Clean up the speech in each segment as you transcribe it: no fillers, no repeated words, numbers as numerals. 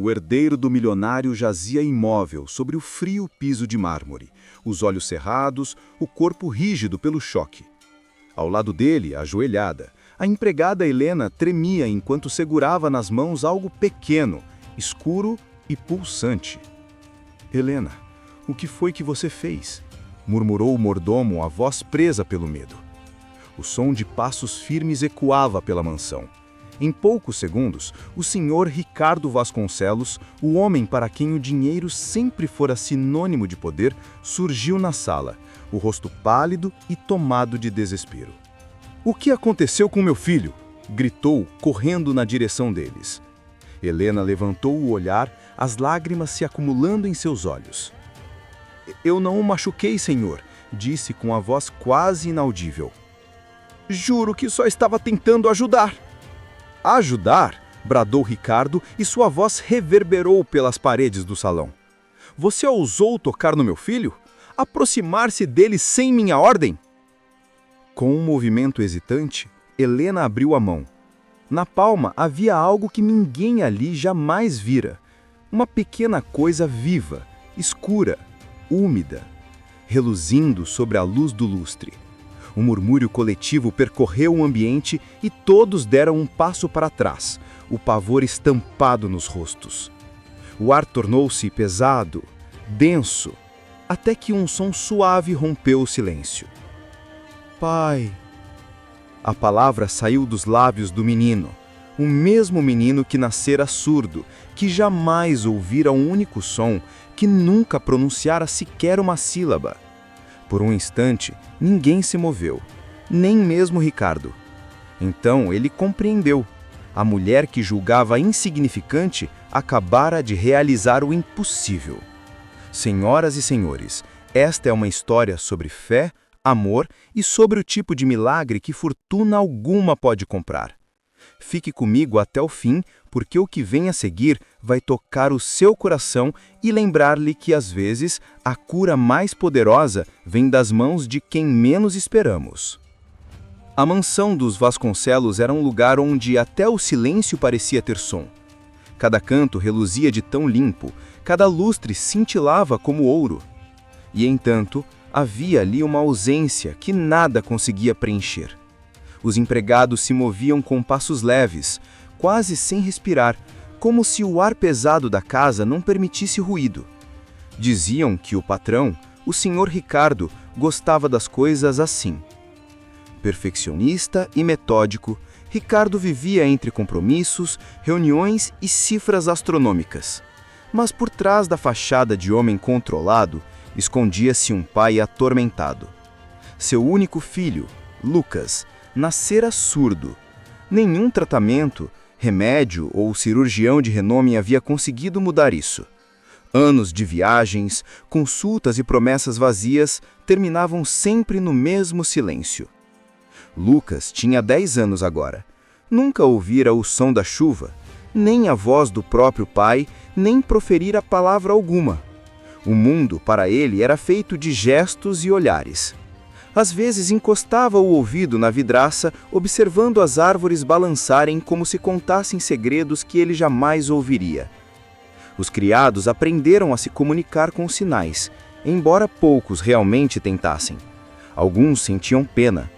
O herdeiro do milionário jazia imóvel sobre o frio piso de mármore, os olhos cerrados, o corpo rígido pelo choque. Ao lado dele, ajoelhada, a empregada Helena tremia enquanto segurava nas mãos algo pequeno, escuro e pulsante. "Helena, o que foi que você fez?" murmurou o mordomo, a voz presa pelo medo. O som de passos firmes ecoava pela mansão. Em poucos segundos, o senhor Ricardo Vasconcelos, o homem para quem o dinheiro sempre fora sinônimo de poder, surgiu na sala, o rosto pálido e tomado de desespero. "O que aconteceu com meu filho?" gritou, correndo na direção deles. Helena levantou o olhar, as lágrimas se acumulando em seus olhos. "Eu não o machuquei, senhor", disse com a voz quase inaudível. "Juro que só estava tentando ajudar." "Ajudar?" bradou Ricardo e sua voz reverberou pelas paredes do salão. "Você ousou tocar no meu filho? Aproximar-se dele sem minha ordem?" Com um movimento hesitante, Helena abriu a mão. Na palma havia algo que ninguém ali jamais vira. Uma pequena coisa viva, escura, úmida, reluzindo sobre a luz do lustre. Um murmúrio coletivo percorreu o ambiente e todos deram um passo para trás, o pavor estampado nos rostos. O ar tornou-se pesado, denso, até que um som suave rompeu o silêncio. "Pai." A palavra saiu dos lábios do menino, o mesmo menino que nascera surdo, que jamais ouvira um único som, que nunca pronunciara sequer uma sílaba. Por um instante, ninguém se moveu, nem mesmo Ricardo. Então ele compreendeu. A mulher que julgava insignificante acabara de realizar o impossível. Senhoras e senhores, esta é uma história sobre fé, amor e sobre o tipo de milagre que fortuna alguma pode comprar. Fique comigo até o fim, porque o que vem a seguir vai tocar o seu coração e lembrar-lhe que, às vezes, a cura mais poderosa vem das mãos de quem menos esperamos. A mansão dos Vasconcelos era um lugar onde até o silêncio parecia ter som. Cada canto reluzia de tão limpo, cada lustre cintilava como ouro. E, entanto, havia ali uma ausência que nada conseguia preencher. Os empregados se moviam com passos leves, quase sem respirar, como se o ar pesado da casa não permitisse ruído. Diziam que o patrão, o senhor Ricardo, gostava das coisas assim. Perfeccionista e metódico, Ricardo vivia entre compromissos, reuniões e cifras astronômicas. Mas por trás da fachada de homem controlado, escondia-se um pai atormentado. Seu único filho, Lucas, nascera surdo. Nenhum tratamento, remédio ou cirurgião de renome havia conseguido mudar isso. Anos de viagens, consultas e promessas vazias terminavam sempre no mesmo silêncio. Lucas tinha 10 anos agora. Nunca ouvira o som da chuva, nem a voz do próprio pai, nem proferira palavra alguma. O mundo, para ele, era feito de gestos e olhares. Às vezes encostava o ouvido na vidraça, observando as árvores balançarem como se contassem segredos que ele jamais ouviria. Os criados aprenderam a se comunicar com sinais, embora poucos realmente tentassem. Alguns sentiam pena,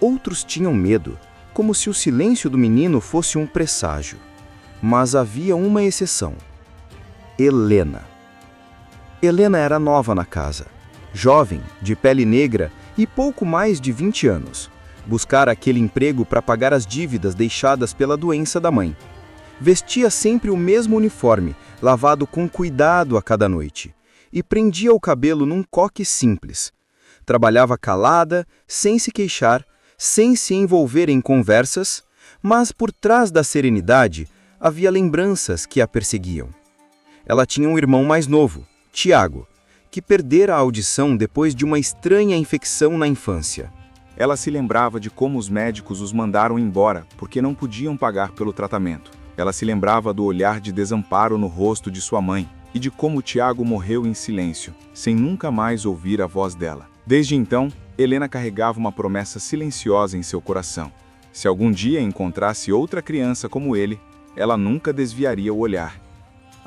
outros tinham medo, como se o silêncio do menino fosse um presságio. Mas havia uma exceção: Helena. Helena era nova na casa, jovem, de pele negra e pouco mais de 20 anos. Buscara aquele emprego para pagar as dívidas deixadas pela doença da mãe. Vestia sempre o mesmo uniforme, lavado com cuidado a cada noite, e prendia o cabelo num coque simples. Trabalhava calada, sem se queixar, sem se envolver em conversas, mas por trás da serenidade havia lembranças que a perseguiam. Ela tinha um irmão mais novo, Tiago, que perdera a audição depois de uma estranha infecção na infância. Ela se lembrava de como os médicos os mandaram embora porque não podiam pagar pelo tratamento. Ela se lembrava do olhar de desamparo no rosto de sua mãe e de como Tiago morreu em silêncio, sem nunca mais ouvir a voz dela. Desde então, Helena carregava uma promessa silenciosa em seu coração. Se algum dia encontrasse outra criança como ele, ela nunca desviaria o olhar.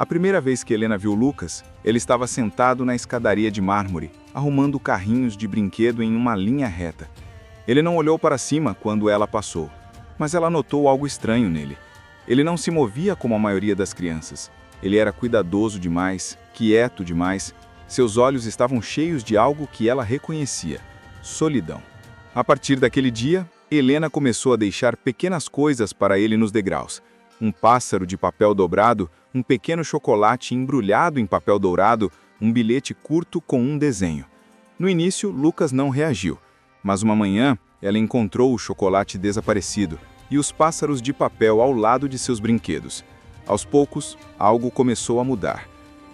A primeira vez que Helena viu Lucas, ele estava sentado na escadaria de mármore, arrumando carrinhos de brinquedo em uma linha reta. Ele não olhou para cima quando ela passou, mas ela notou algo estranho nele. Ele não se movia como a maioria das crianças. Ele era cuidadoso demais, quieto demais. Seus olhos estavam cheios de algo que ela reconhecia: solidão. A partir daquele dia, Helena começou a deixar pequenas coisas para ele nos degraus. Um pássaro de papel dobrado, um pequeno chocolate embrulhado em papel dourado, um bilhete curto com um desenho. No início, Lucas não reagiu, mas uma manhã ela encontrou o chocolate desaparecido e os pássaros de papel ao lado de seus brinquedos. Aos poucos, algo começou a mudar.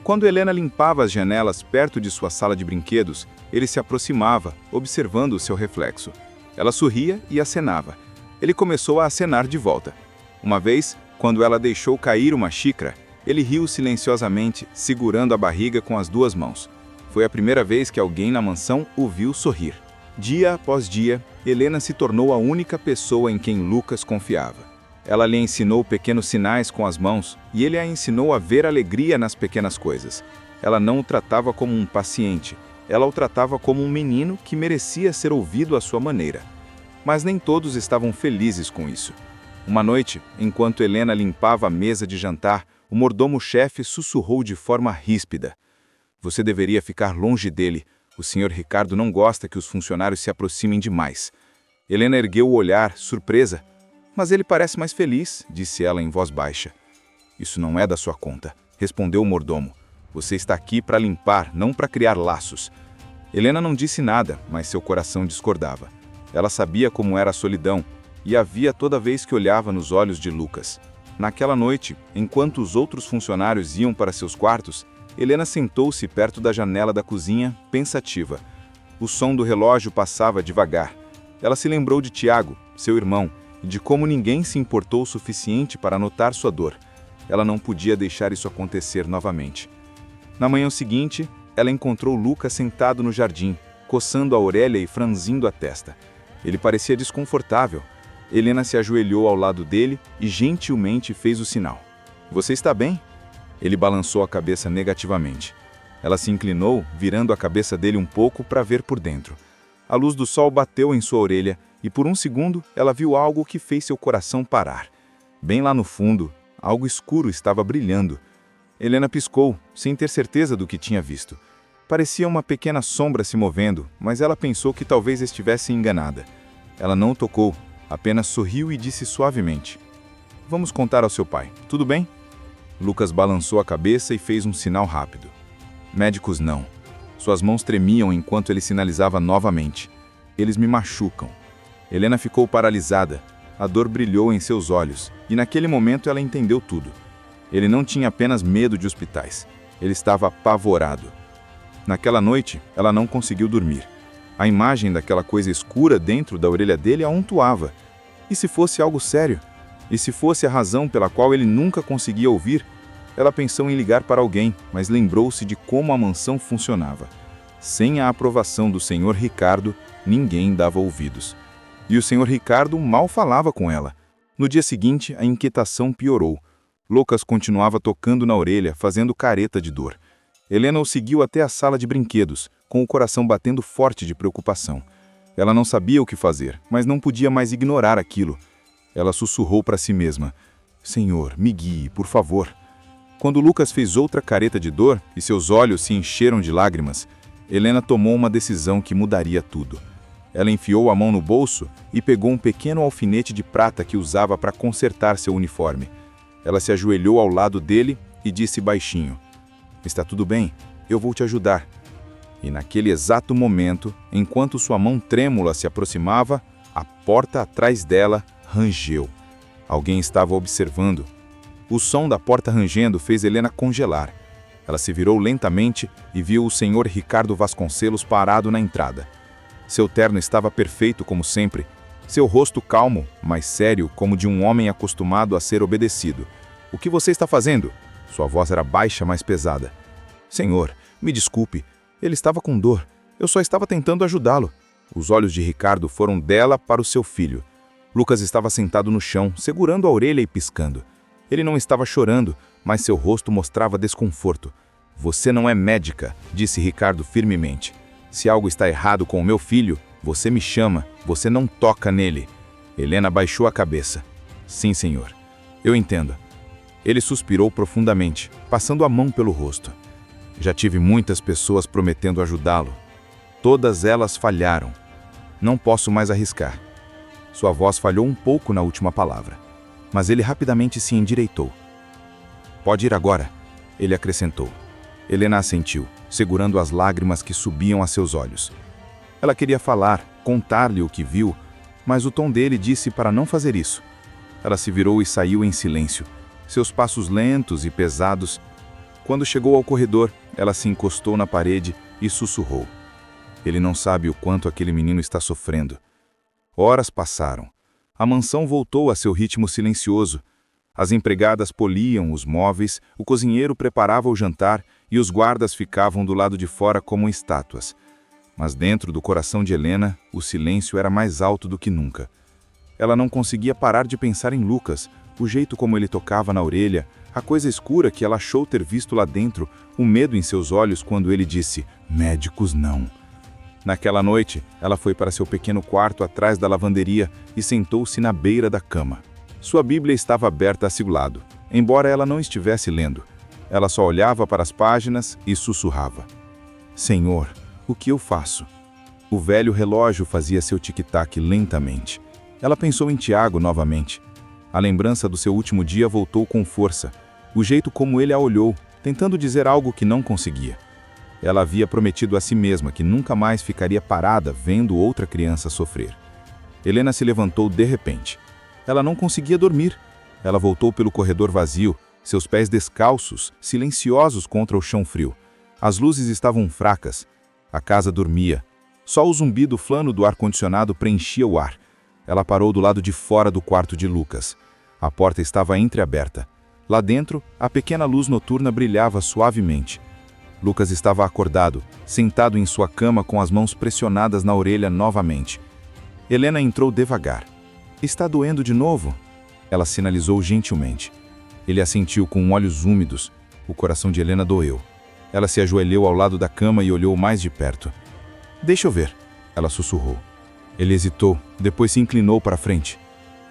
Quando Helena limpava as janelas perto de sua sala de brinquedos, ele se aproximava, observando o seu reflexo. Ela sorria e acenava. Ele começou a acenar de volta. Uma vez, quando ela deixou cair uma xícara, ele riu silenciosamente, segurando a barriga com as duas mãos. Foi a primeira vez que alguém na mansão o viu sorrir. Dia após dia, Helena se tornou a única pessoa em quem Lucas confiava. Ela lhe ensinou pequenos sinais com as mãos e ele a ensinou a ver alegria nas pequenas coisas. Ela não o tratava como um paciente, ela o tratava como um menino que merecia ser ouvido à sua maneira. Mas nem todos estavam felizes com isso. Uma noite, enquanto Helena limpava a mesa de jantar, o mordomo-chefe sussurrou de forma ríspida: "Você deveria ficar longe dele. O Sr. Ricardo não gosta que os funcionários se aproximem demais." Helena ergueu o olhar, surpresa. "Mas ele parece mais feliz", disse ela em voz baixa. "Isso não é da sua conta", respondeu o mordomo. "Você está aqui para limpar, não para criar laços." Helena não disse nada, mas seu coração discordava. Ela sabia como era a solidão, e a via toda vez que olhava nos olhos de Lucas. Naquela noite, enquanto os outros funcionários iam para seus quartos, Helena sentou-se perto da janela da cozinha, pensativa. O som do relógio passava devagar. Ela se lembrou de Tiago, seu irmão, e de como ninguém se importou o suficiente para notar sua dor. Ela não podia deixar isso acontecer novamente. Na manhã seguinte, ela encontrou Lucas sentado no jardim, coçando a orelha e franzindo a testa. Ele parecia desconfortável. Helena se ajoelhou ao lado dele e gentilmente fez o sinal. "Você está bem?" Ele balançou a cabeça negativamente. Ela se inclinou, virando a cabeça dele um pouco para ver por dentro. A luz do sol bateu em sua orelha e por um segundo ela viu algo que fez seu coração parar. Bem lá no fundo, algo escuro estava brilhando. Helena piscou, sem ter certeza do que tinha visto. Parecia uma pequena sombra se movendo, mas ela pensou que talvez estivesse enganada. Ela não o tocou, apenas sorriu e disse suavemente: "Vamos contar ao seu pai, tudo bem?" Lucas balançou a cabeça e fez um sinal rápido. "Médicos não." Suas mãos tremiam enquanto ele sinalizava novamente. "Eles me machucam." Helena ficou paralisada. A dor brilhou em seus olhos, e naquele momento ela entendeu tudo. Ele não tinha apenas medo de hospitais. Ele estava apavorado. Naquela noite, ela não conseguiu dormir. A imagem daquela coisa escura dentro da orelha dele a untuava. E se fosse algo sério? E se fosse a razão pela qual ele nunca conseguia ouvir? Ela pensou em ligar para alguém, mas lembrou-se de como a mansão funcionava. Sem a aprovação do Sr. Ricardo, ninguém dava ouvidos. E o Sr. Ricardo mal falava com ela. No dia seguinte, a inquietação piorou. Lucas continuava tocando na orelha, fazendo careta de dor. Helena o seguiu até a sala de brinquedos, com o coração batendo forte de preocupação. Ela não sabia o que fazer, mas não podia mais ignorar aquilo. Ela sussurrou para si mesma: "Senhor, me guie, por favor." Quando Lucas fez outra careta de dor e seus olhos se encheram de lágrimas, Helena tomou uma decisão que mudaria tudo. Ela enfiou a mão no bolso e pegou um pequeno alfinete de prata que usava para consertar seu uniforme. Ela se ajoelhou ao lado dele e disse baixinho: "Está tudo bem, eu vou te ajudar." E naquele exato momento, enquanto sua mão trêmula se aproximava, a porta atrás dela rangeu. Alguém estava observando. O som da porta rangendo fez Helena congelar. Ela se virou lentamente e viu o Sr. Ricardo Vasconcelos parado na entrada. Seu terno estava perfeito como sempre, seu rosto calmo, mas sério como de um homem acostumado a ser obedecido. "O que você está fazendo?" Sua voz era baixa, mas pesada. "Senhor, me desculpe. Ele estava com dor. Eu só estava tentando ajudá-lo." Os olhos de Ricardo foram dela para o seu filho. Lucas estava sentado no chão, segurando a orelha e piscando. Ele não estava chorando, mas seu rosto mostrava desconforto. Você não é médica, disse Ricardo firmemente. Se algo está errado com o meu filho, você me chama, você não toca nele. Helena baixou a cabeça. Sim, senhor. Eu entendo. Ele suspirou profundamente, passando a mão pelo rosto. Já tive muitas pessoas prometendo ajudá-lo. Todas elas falharam. Não posso mais arriscar. Sua voz falhou um pouco na última palavra, mas ele rapidamente se endireitou. Pode ir agora, ele acrescentou. Helena assentiu, segurando as lágrimas que subiam a seus olhos. Ela queria falar, contar-lhe o que viu, mas o tom dele disse para não fazer isso. Ela se virou e saiu em silêncio, seus passos lentos e pesados. Quando chegou ao corredor, ela se encostou na parede e sussurrou. Ele não sabe o quanto aquele menino está sofrendo. Horas passaram. A mansão voltou a seu ritmo silencioso. As empregadas poliam os móveis, o cozinheiro preparava o jantar e os guardas ficavam do lado de fora como estátuas. Mas dentro do coração de Helena, o silêncio era mais alto do que nunca. Ela não conseguia parar de pensar em Lucas, o jeito como ele tocava na orelha, a coisa escura que ela achou ter visto lá dentro, o medo em seus olhos quando ele disse, médicos não. Naquela noite, ela foi para seu pequeno quarto atrás da lavanderia e sentou-se na beira da cama. Sua Bíblia estava aberta a seu lado, embora ela não estivesse lendo. Ela só olhava para as páginas e sussurrava. Senhor, o que eu faço? O velho relógio fazia seu tic-tac lentamente. Ela pensou em Tiago novamente. A lembrança do seu último dia voltou com força. O jeito como ele a olhou, tentando dizer algo que não conseguia. Ela havia prometido a si mesma que nunca mais ficaria parada vendo outra criança sofrer. Helena se levantou de repente. Ela não conseguia dormir. Ela voltou pelo corredor vazio, seus pés descalços, silenciosos contra o chão frio. As luzes estavam fracas. A casa dormia. Só o zumbido flano do ar-condicionado preenchia o ar. Ela parou do lado de fora do quarto de Lucas. A porta estava entreaberta. Lá dentro, a pequena luz noturna brilhava suavemente. Lucas estava acordado, sentado em sua cama com as mãos pressionadas na orelha novamente. Helena entrou devagar. Está doendo de novo? Ela sinalizou gentilmente. Ele assentiu com olhos úmidos. O coração de Helena doeu. Ela se ajoelhou ao lado da cama e olhou mais de perto. Deixa eu ver, ela sussurrou. Ele hesitou, depois se inclinou para frente.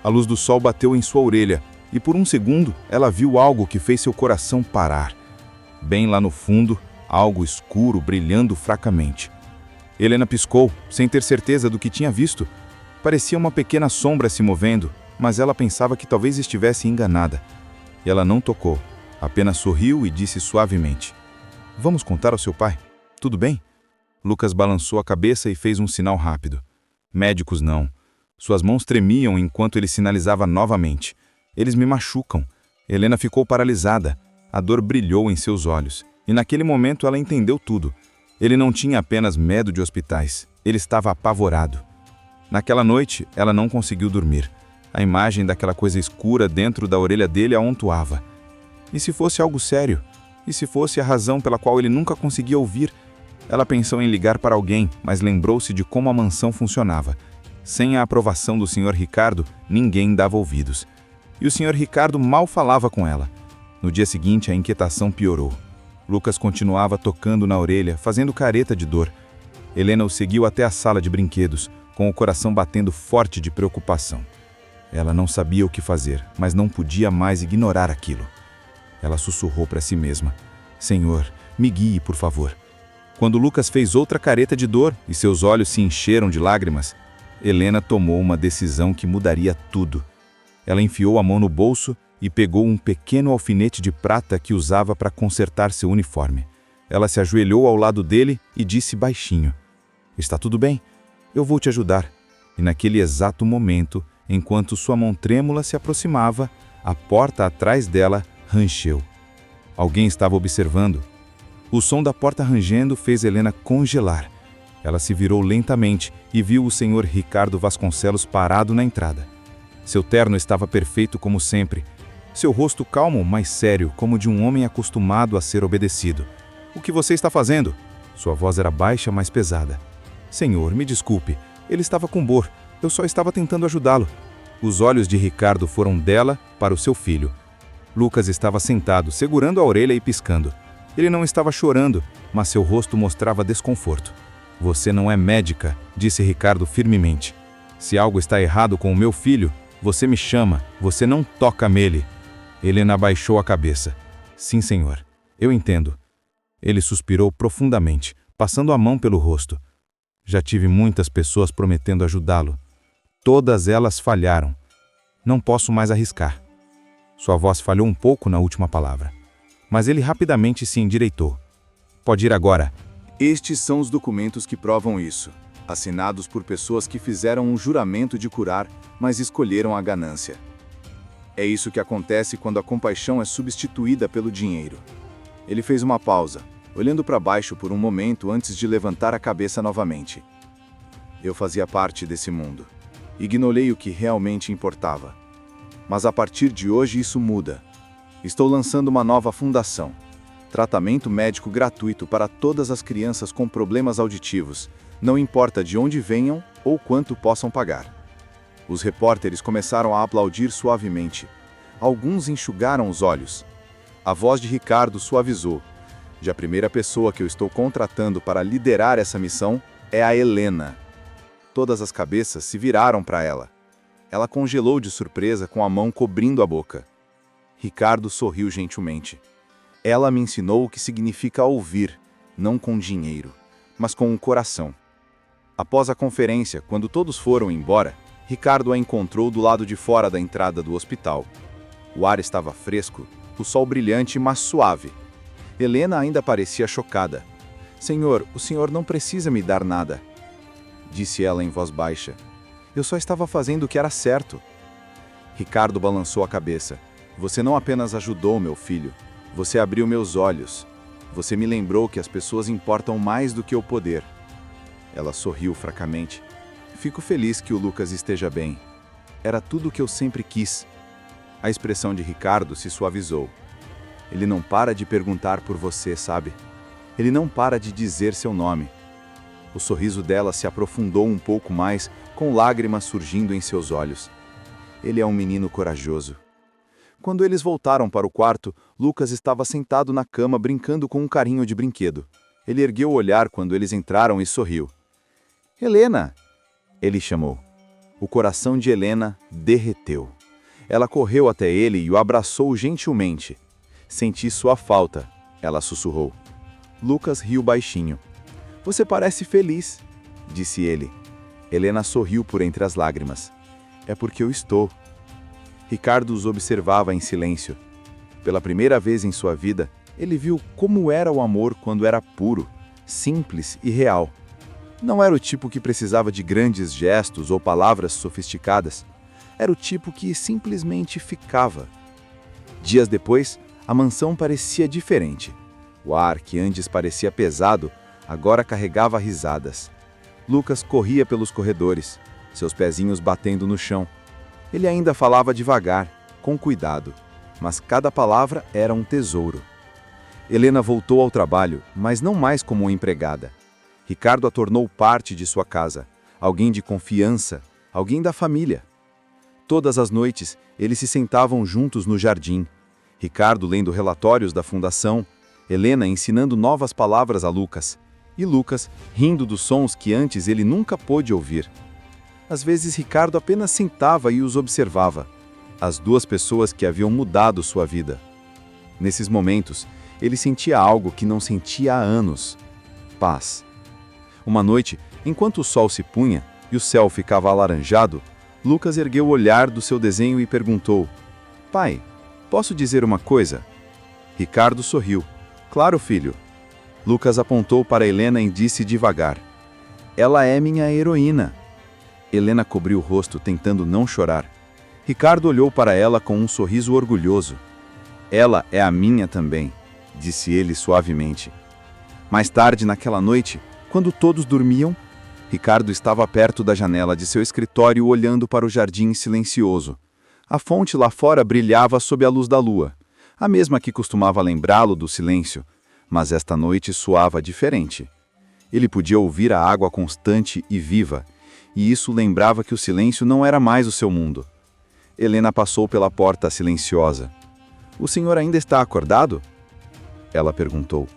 A luz do sol bateu em sua orelha e por um segundo ela viu algo que fez seu coração parar. Bem lá no fundo, algo escuro brilhando fracamente. Helena piscou, sem ter certeza do que tinha visto. Parecia uma pequena sombra se movendo, mas ela pensava que talvez estivesse enganada. Ela não tocou, apenas sorriu e disse suavemente. Vamos contar ao seu pai, tudo bem? Lucas balançou a cabeça e fez um sinal rápido. Médicos não. Suas mãos tremiam enquanto ele sinalizava novamente. Eles me machucam. Helena ficou paralisada. A dor brilhou em seus olhos. E naquele momento ela entendeu tudo. Ele não tinha apenas medo de hospitais. Ele estava apavorado. Naquela noite, ela não conseguiu dormir. A imagem daquela coisa escura dentro da orelha dele a ontoava. E se fosse algo sério? E se fosse a razão pela qual ele nunca conseguia ouvir? Ela pensou em ligar para alguém, mas lembrou-se de como a mansão funcionava. Sem a aprovação do Sr. Ricardo, ninguém dava ouvidos. E o Sr. Ricardo mal falava com ela. No dia seguinte, a inquietação piorou. Lucas continuava tocando na orelha, fazendo careta de dor. Helena o seguiu até a sala de brinquedos, com o coração batendo forte de preocupação. Ela não sabia o que fazer, mas não podia mais ignorar aquilo. Ela sussurrou para si mesma. Senhor, me guie, por favor. Quando Lucas fez outra careta de dor e seus olhos se encheram de lágrimas, Helena tomou uma decisão que mudaria tudo. Ela enfiou a mão no bolso e pegou um pequeno alfinete de prata que usava para consertar seu uniforme. Ela se ajoelhou ao lado dele e disse baixinho, está tudo bem, eu vou te ajudar. E naquele exato momento, enquanto sua mão trêmula se aproximava, a porta atrás dela rancheu. Alguém estava observando. O som da porta rangendo fez Helena congelar. Ela se virou lentamente e viu o Sr. Ricardo Vasconcelos parado na entrada. Seu terno estava perfeito como sempre. Seu rosto calmo, mas sério, como de um homem acostumado a ser obedecido. O que você está fazendo? Sua voz era baixa, mas pesada. Senhor, me desculpe. Ele estava com dor. Eu só estava tentando ajudá-lo. Os olhos de Ricardo foram dela para o seu filho. Lucas estava sentado, segurando a orelha e piscando. Ele não estava chorando, mas seu rosto mostrava desconforto. Você não é médica, disse Ricardo firmemente. Se algo está errado com o meu filho, você me chama, você não toca nele. Helena baixou a cabeça. Sim, senhor. Eu entendo. Ele suspirou profundamente, passando a mão pelo rosto. Já tive muitas pessoas prometendo ajudá-lo. Todas elas falharam. Não posso mais arriscar. Sua voz falhou um pouco na última palavra. Mas ele rapidamente se endireitou. Pode ir agora. Estes são os documentos que provam isso, assinados por pessoas que fizeram um juramento de curar, mas escolheram a ganância. É isso que acontece quando a compaixão é substituída pelo dinheiro. Ele fez uma pausa, olhando para baixo por um momento antes de levantar a cabeça novamente. Eu fazia parte desse mundo. Ignorei o que realmente importava. Mas a partir de hoje isso muda. Estou lançando uma nova fundação. Tratamento médico gratuito para todas as crianças com problemas auditivos, não importa de onde venham ou quanto possam pagar. Os repórteres começaram a aplaudir suavemente. Alguns enxugaram os olhos. A voz de Ricardo suavizou. Já a primeira pessoa que eu estou contratando para liderar essa missão é a Helena. Todas as cabeças se viraram para ela. Ela congelou de surpresa com a mão cobrindo a boca. Ricardo sorriu gentilmente. Ela me ensinou o que significa ouvir, não com dinheiro, mas com o coração. Após a conferência, quando todos foram embora, Ricardo a encontrou do lado de fora da entrada do hospital. O ar estava fresco, o sol brilhante, mas suave. Helena ainda parecia chocada. Senhor, o senhor não precisa me dar nada, disse ela em voz baixa. Eu só estava fazendo o que era certo. Ricardo balançou a cabeça. Você não apenas ajudou meu filho, você abriu meus olhos. Você me lembrou que as pessoas importam mais do que o poder. Ela sorriu fracamente. Fico feliz que o Lucas esteja bem. Era tudo o que eu sempre quis. A expressão de Ricardo se suavizou. Ele não para de perguntar por você, sabe? Ele não para de dizer seu nome. O sorriso dela se aprofundou um pouco mais, com lágrimas surgindo em seus olhos. Ele é um menino corajoso. Quando eles voltaram para o quarto, Lucas estava sentado na cama brincando com um carrinho de brinquedo. Ele ergueu o olhar quando eles entraram e sorriu. Helena! Ele chamou. O coração de Helena derreteu. Ela correu até ele e o abraçou gentilmente. Senti sua falta, ela sussurrou. Lucas riu baixinho. Você parece feliz, disse ele. Helena sorriu por entre as lágrimas. É porque eu estou. Ricardo os observava em silêncio. Pela primeira vez em sua vida, ele viu como era o amor quando era puro, simples e real. Não era o tipo que precisava de grandes gestos ou palavras sofisticadas. Era o tipo que simplesmente ficava. Dias depois, a mansão parecia diferente. O ar, que antes parecia pesado, agora carregava risadas. Lucas corria pelos corredores, seus pezinhos batendo no chão. Ele ainda falava devagar, com cuidado, mas cada palavra era um tesouro. Helena voltou ao trabalho, mas não mais como uma empregada. Ricardo a tornou parte de sua casa, alguém de confiança, alguém da família. Todas as noites, eles se sentavam juntos no jardim. Ricardo lendo relatórios da fundação, Helena ensinando novas palavras a Lucas, e Lucas rindo dos sons que antes ele nunca pôde ouvir. Às vezes Ricardo apenas sentava e os observava, as duas pessoas que haviam mudado sua vida. Nesses momentos, ele sentia algo que não sentia há anos: paz. Uma noite, enquanto o sol se punha e o céu ficava alaranjado, Lucas ergueu o olhar do seu desenho e perguntou: Pai, posso dizer uma coisa? Ricardo sorriu. Claro, filho. Lucas apontou para Helena e disse devagar: Ela é minha heroína. Helena cobriu o rosto tentando não chorar. Ricardo olhou para ela com um sorriso orgulhoso. Ela é a minha também, disse ele suavemente. Mais tarde naquela noite, quando todos dormiam, Ricardo estava perto da janela de seu escritório olhando para o jardim silencioso. A fonte lá fora brilhava sob a luz da lua, a mesma que costumava lembrá-lo do silêncio, mas esta noite soava diferente. Ele podia ouvir a água constante e viva, e isso lembrava que o silêncio não era mais o seu mundo. Helena passou pela porta silenciosa. O senhor ainda está acordado? Ela perguntou.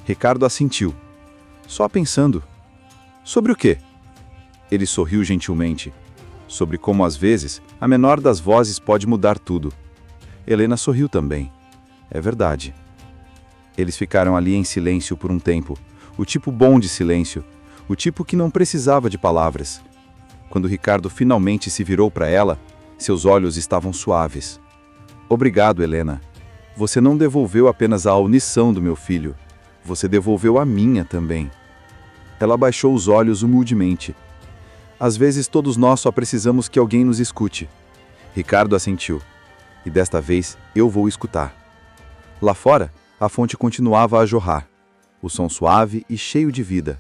Ricardo assentiu. Só pensando. Sobre o quê? Ele sorriu gentilmente. Sobre como, às vezes, a menor das vozes pode mudar tudo. Helena sorriu também. É verdade. Eles ficaram ali em silêncio por um tempo. O tipo bom de silêncio. O tipo que não precisava de palavras. Quando Ricardo finalmente se virou para ela, seus olhos estavam suaves. Obrigado, Helena. Você não devolveu apenas a unição do meu filho. Você devolveu a minha também. Ela baixou os olhos humildemente. Às vezes todos nós só precisamos que alguém nos escute. Ricardo assentiu. E desta vez eu vou escutar. Lá fora, a fonte continuava a jorrar. O som suave e cheio de vida.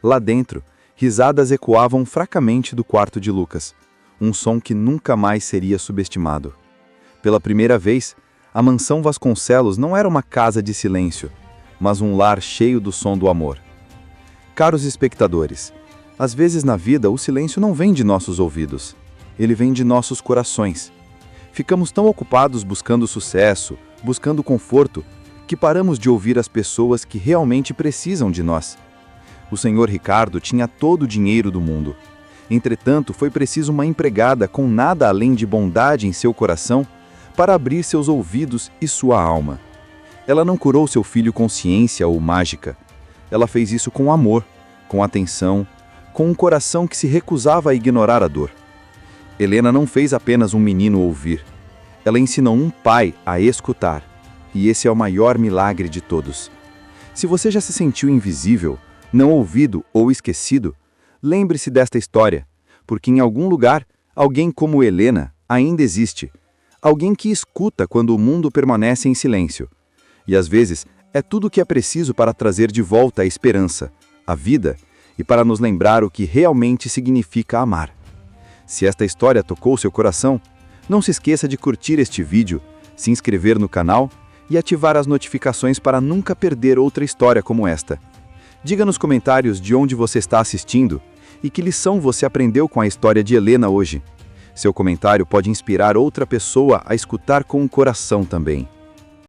Lá dentro, risadas ecoavam fracamente do quarto de Lucas. Um som que nunca mais seria subestimado. Pela primeira vez, a mansão Vasconcelos não era uma casa de silêncio, mas um lar cheio do som do amor. Caros espectadores, às vezes na vida o silêncio não vem de nossos ouvidos, ele vem de nossos corações. Ficamos tão ocupados buscando sucesso, buscando conforto, que paramos de ouvir as pessoas que realmente precisam de nós. O senhor Ricardo tinha todo o dinheiro do mundo. Entretanto, foi preciso uma empregada com nada além de bondade em seu coração para abrir seus ouvidos e sua alma. Ela não curou seu filho com ciência ou mágica. Ela fez isso com amor, com atenção, com um coração que se recusava a ignorar a dor. Helena não fez apenas um menino ouvir. Ela ensinou um pai a escutar. E esse é o maior milagre de todos. Se você já se sentiu invisível, não ouvido ou esquecido, lembre-se desta história, porque em algum lugar, alguém como Helena ainda existe. Alguém que escuta quando o mundo permanece em silêncio. E às vezes, é tudo o que é preciso para trazer de volta a esperança, a vida, e para nos lembrar o que realmente significa amar. Se esta história tocou seu coração, não se esqueça de curtir este vídeo, se inscrever no canal e ativar as notificações para nunca perder outra história como esta. Diga nos comentários de onde você está assistindo e que lição você aprendeu com a história de Helena hoje. Seu comentário pode inspirar outra pessoa a escutar com o coração também.